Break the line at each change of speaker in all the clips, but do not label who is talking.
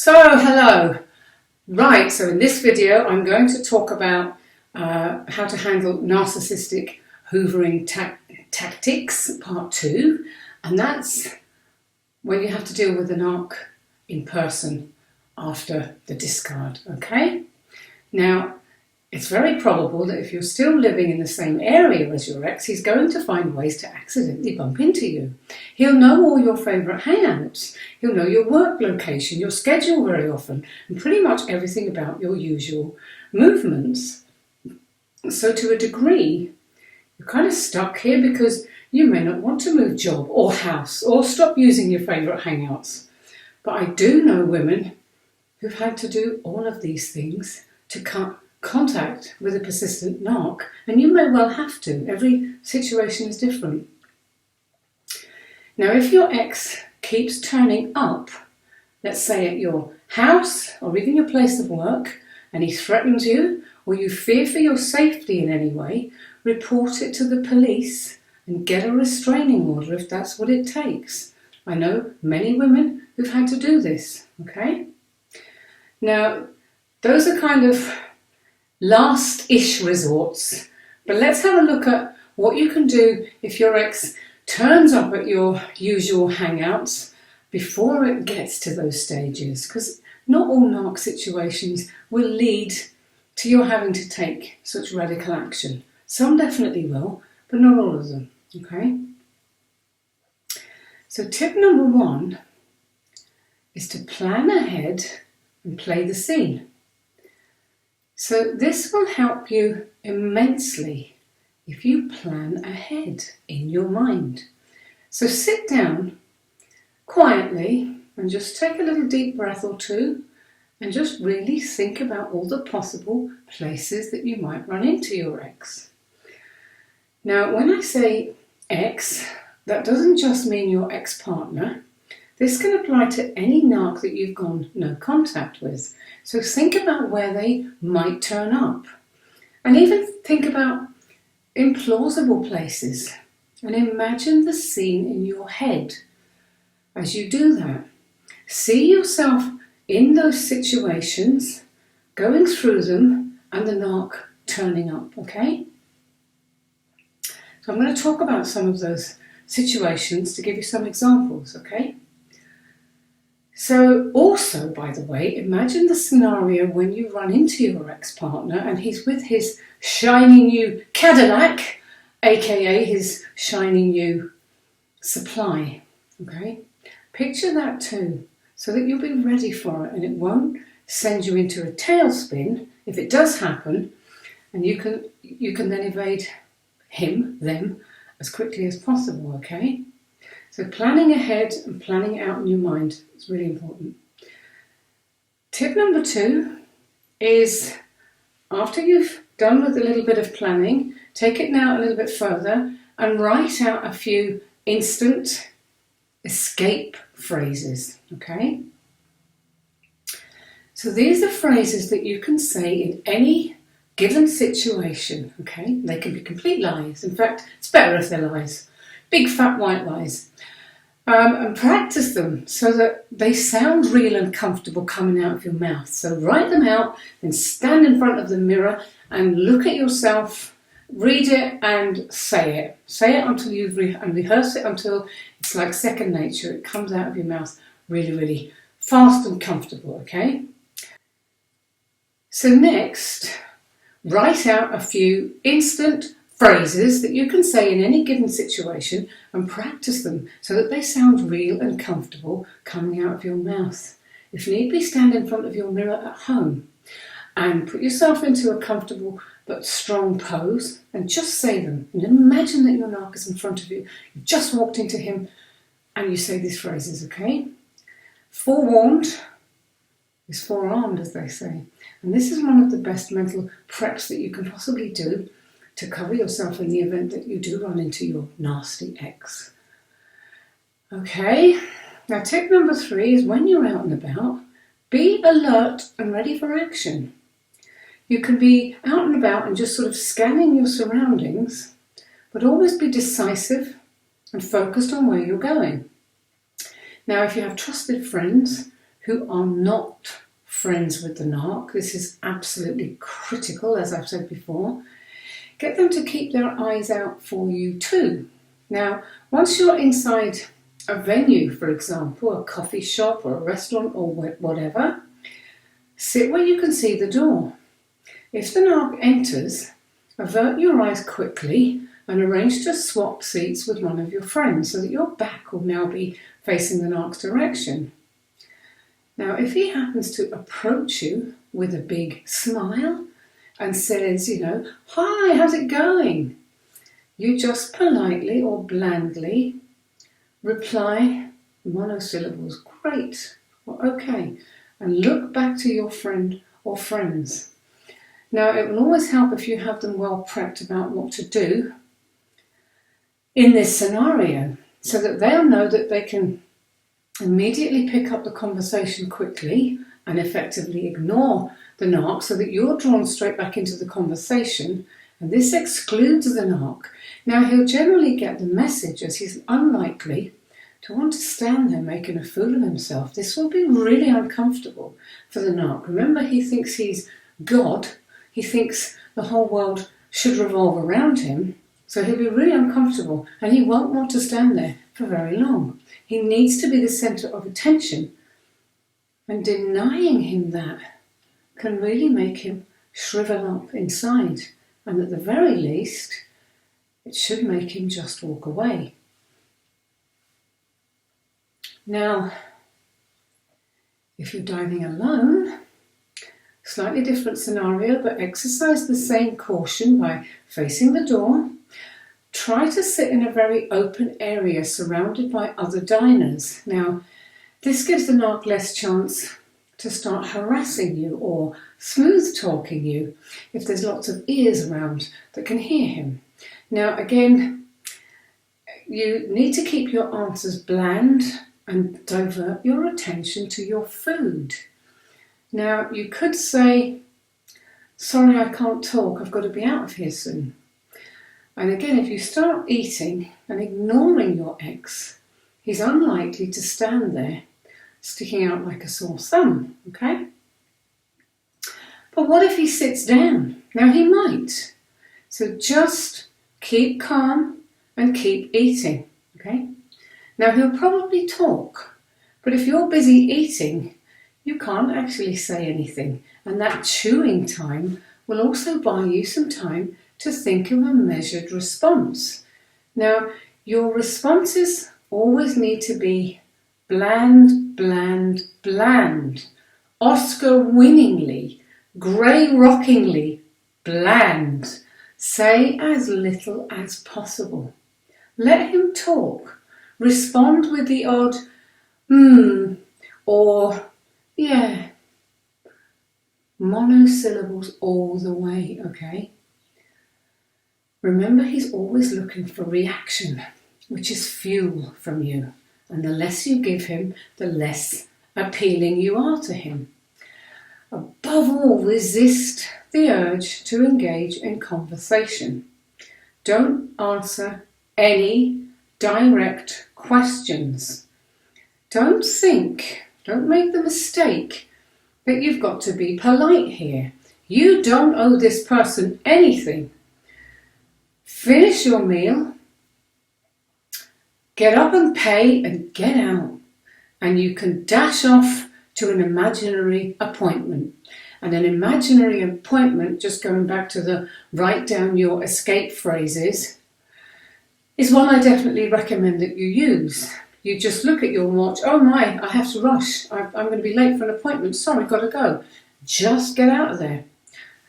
Hello. Right, so in this video I'm going to talk about how to handle narcissistic hoovering tactics, part 2, and that's when you have to deal with the narc in person after the discard, okay? Now, it's very probable that if you're still living in the same area as your ex, he's going to find ways to accidentally bump into you. He'll know all your favourite hangouts. He'll know your work location, your schedule very often, and pretty much everything about your usual movements. So to a degree, you're kind of stuck here because you may not want to move job or house or stop using your favourite hangouts. But I do know women who've had to do all of these things to cut contact with a persistent narc, and you may well have to. Every situation is different. Now, if your ex keeps turning up, let's say at your house or even your place of work, and he threatens you or you fear for your safety in any way, report it to the police and get a restraining order if that's what it takes. I know many women who've had to do this, okay? Now, those are kind of last-ish resorts, but let's have a look at what you can do if your ex turns up at your usual hangouts before it gets to those stages, because not all narc situations will lead to your having to take such radical action. Some definitely will, but not all of them, okay? So tip number 1 is to plan ahead and play the scene. So this will help you immensely if you plan ahead in your mind. So sit down quietly and just take a little deep breath or two and just really think about all the possible places that you might run into your ex. Now, when I say ex, that doesn't just mean your ex-partner. This can apply to any narc that you've gone no contact with. So think about where they might turn up. And even think about implausible places. And imagine the scene in your head as you do that. See yourself in those situations, going through them, and the narc turning up, okay? So I'm going to talk about some of those situations to give you some examples, okay? So also, by the way, imagine the scenario when you run into your ex-partner and he's with his shiny new Cadillac, aka his shiny new supply, okay? Picture that too, so that you'll be ready for it and it won't send you into a tailspin if it does happen, and you can then evade them, as quickly as possible, okay? So planning ahead and planning it out in your mind is really important. Tip number 2 is, after you've done with a little bit of planning, take it now a little bit further and write out a few instant escape phrases, okay? So these are phrases that you can say in any given situation, okay? They can be complete lies. In fact, it's better if they're lies. Big fat white lies. And practice them so that they sound real and comfortable coming out of your mouth. So write them out, then stand in front of the mirror and look at yourself, read it and say it. Say it until and rehearse it until it's like second nature. It comes out of your mouth really, really fast and comfortable, okay? So next, write out a few instant phrases that you can say in any given situation and practice them so that they sound real and comfortable coming out of your mouth. If need be, stand in front of your mirror at home and put yourself into a comfortable but strong pose and just say them. And imagine that your narc is in front of you. You've just walked into him and you say these phrases, okay? Forewarned is forearmed, as they say. And this is one of the best mental preps that you can possibly do to cover yourself in the event that you do run into your nasty ex. Okay, now tip number 3 is, when you're out and about, be alert and ready for action. You can be out and about and just sort of scanning your surroundings, but always be decisive and focused on where you're going. Now, if you have trusted friends who are not friends with the narc. This is absolutely critical, as I've said before. Get them to keep their eyes out for you too. Now, once you're inside a venue, for example, a coffee shop or a restaurant or whatever, sit where you can see the door. If the narc enters, avert your eyes quickly and arrange to swap seats with one of your friends so that your back will now be facing the narc's direction. Now, if he happens to approach you with a big smile and says, "Hi, how's it going?" you just politely or blandly reply monosyllables, "Great," or "Okay," and look back to your friend or friends. Now, it will always help if you have them well prepped about what to do in this scenario, so that they'll know that they can immediately pick up the conversation quickly and effectively ignore the narc, so that you're drawn straight back into the conversation, and this excludes the narc. Now, he'll generally get the message, as he's unlikely to want to stand there making a fool of himself. This will be really uncomfortable for the narc. Remember, he thinks he's God. He thinks the whole world should revolve around him. So he'll be really uncomfortable, and he won't want to stand there for very long. He needs to be the centre of attention, and denying him that can really make him shrivel up inside, and at the very least, it should make him just walk away. Now, if you're dining alone, slightly different scenario, but exercise the same caution by facing the door. Try to sit in a very open area surrounded by other diners. Now, this gives the narc less chance to start harassing you or smooth talking you if there's lots of ears around that can hear him. Now, again, you need to keep your answers bland and divert your attention to your food. Now, you could say, "Sorry, I can't talk, I've got to be out of here soon." And again, if you start eating and ignoring your ex, he's unlikely to stand there sticking out like a sore thumb, okay? But what if he sits down? Now, he might. So just keep calm and keep eating, okay? Now, he'll probably talk, but if you're busy eating, you can't actually say anything, and that chewing time will also buy you some time to think of a measured response. Now, your responses always need to be bland, bland, bland, Oscar-winningly, grey-rockingly bland. Say as little as possible. Let him talk. Respond with the odd or yeah. Monosyllables all the way, okay? Remember, he's always looking for reaction, which is fuel from you. And the less you give him, the less appealing you are to him. Above all, resist the urge to engage in conversation. Don't answer any direct questions. Don't make the mistake that you've got to be polite here. You don't owe this person anything. Finish your meal, get up and pay and get out. And you can dash off to an imaginary appointment. And an imaginary appointment, just going back to the write down your escape phrases, is one I definitely recommend that you use. You just look at your watch, "Oh my, I have to rush. I'm going to be late for an appointment. Sorry, got to go." Just get out of there.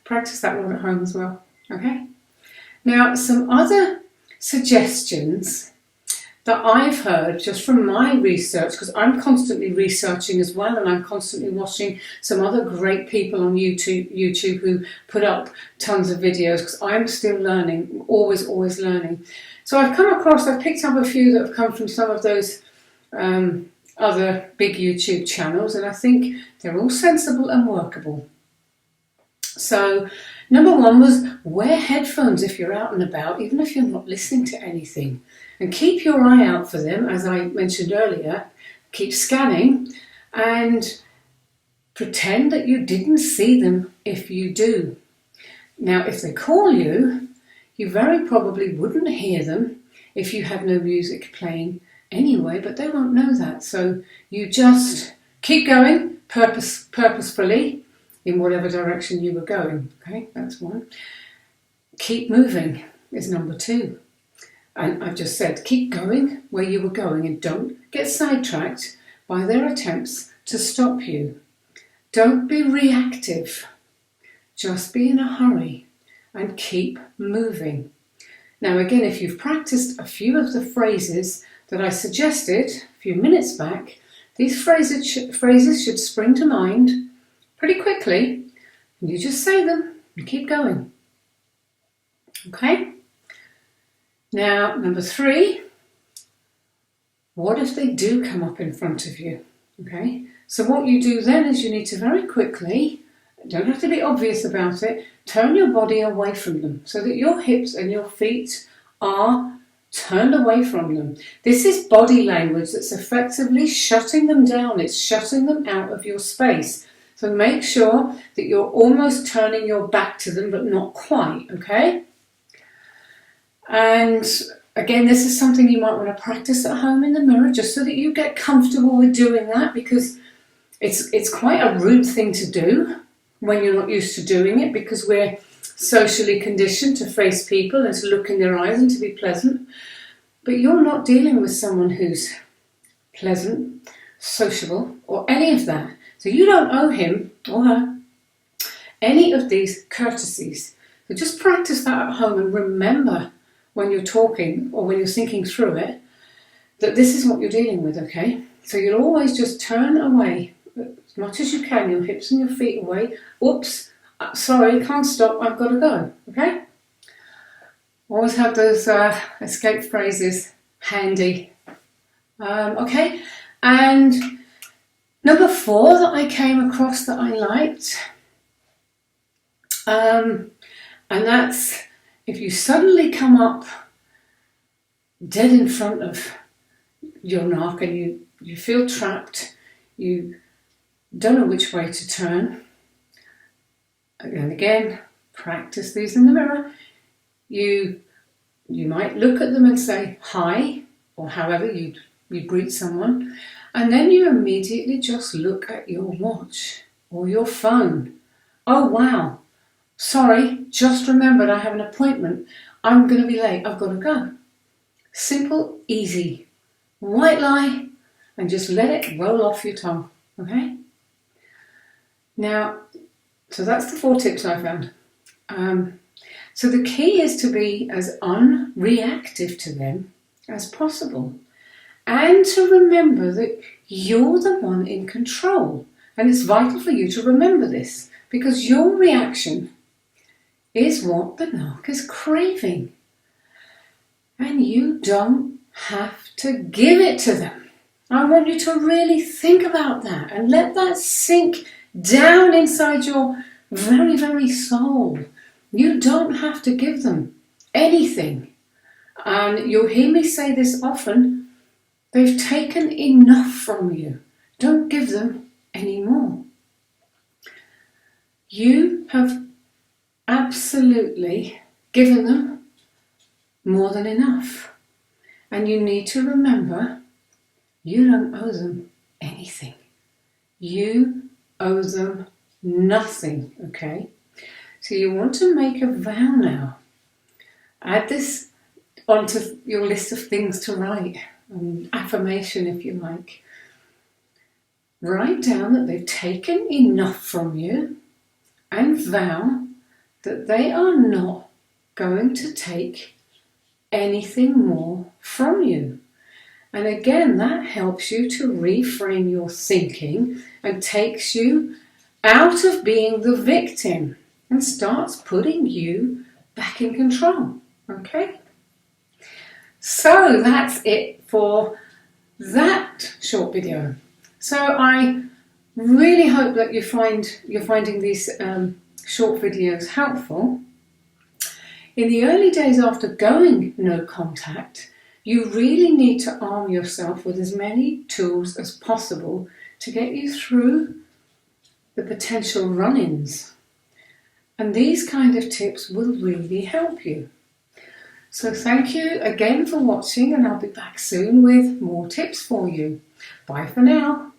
Practice that one at home as well, okay? Now, some other suggestions that I've heard just from my research, because I'm constantly researching as well, and I'm constantly watching some other great people on YouTube who put up tons of videos, because I'm still learning, always learning. So I've picked up a few that have come from some of those other big YouTube channels, and I think they're all sensible and workable. So number one was wear headphones if you're out and about, even if you're not listening to anything. And keep your eye out for them, as I mentioned earlier. Keep scanning, and Pretend that you didn't see them if you do. Now, if they call you, you very probably wouldn't hear them if you had no music playing anyway, but they won't know that. So you just keep going purposefully in whatever direction you were going. Okay, that's one. Keep moving is number two. And I've just said, keep going where you were going and don't get sidetracked by their attempts to stop you. Don't be reactive. Just be in a hurry and keep moving. Now again, if you've practiced a few of the phrases that I suggested a few minutes back, these phrases should spring to mind pretty quickly, and you just say them and keep going. Okay? Now, number three, what if they do come up in front of you? Okay? So what you do then is you need to very quickly, don't have to be obvious about it, turn your body away from them so that your hips and your feet are turned away from them. This is body language that's effectively shutting them down. It's shutting them out of your space. So make sure that you're almost turning your back to them, but not quite, okay? And again, this is something you might want to practice at home in the mirror, just so that you get comfortable with doing that, because it's quite a rude thing to do when you're not used to doing it, because we're socially conditioned to face people and to look in their eyes and to be pleasant. But you're not dealing with someone who's pleasant, sociable, or any of that. So you don't owe him or her any of these courtesies. So just practice that at home and remember when you're talking or when you're thinking through it that this is what you're dealing with, okay? So you'll always just turn away as much as you can, your hips and your feet away. Oops, sorry, can't stop, I've got to go, okay? Always have those escape phrases handy. Okay, and number four that I came across that I liked, and that's if you suddenly come up dead in front of your narc and you feel trapped, you don't know which way to turn, and again, practice these in the mirror. You might look at them and say hi, or however you greet someone, and then you immediately just look at your watch or your phone. Oh wow, sorry, just remembered I have an appointment. I'm going to be late, I've got to go. Simple, easy, white lie, and just let it roll off your tongue, okay? Now, so that's the 4 tips I found. So the key is to be as unreactive to them as possible, and to remember that you're the one in control. And it's vital for you to remember this, because your reaction is what the narc is craving. And you don't have to give it to them. I want you to really think about that and let that sink down inside your very, very soul. You don't have to give them anything. And you'll hear me say this often, they've taken enough from you. Don't give them any more. You have absolutely given them more than enough. And you need to remember, you don't owe them anything. You owe them nothing, okay? So you want to make a vow now. Add this onto your list of things to write, an affirmation if you like. Write down that they've taken enough from you and vow that they are not going to take anything more from you. And again, that helps you to reframe your thinking and takes you out of being the victim and starts putting you back in control, okay? So that's it for that short video. So I really hope that you're finding these short videos helpful. In the early days after going no contact, you really need to arm yourself with as many tools as possible to get you through the potential run-ins. And these kind of tips will really help you. So thank you again for watching, and I'll be back soon with more tips for you. Bye for now.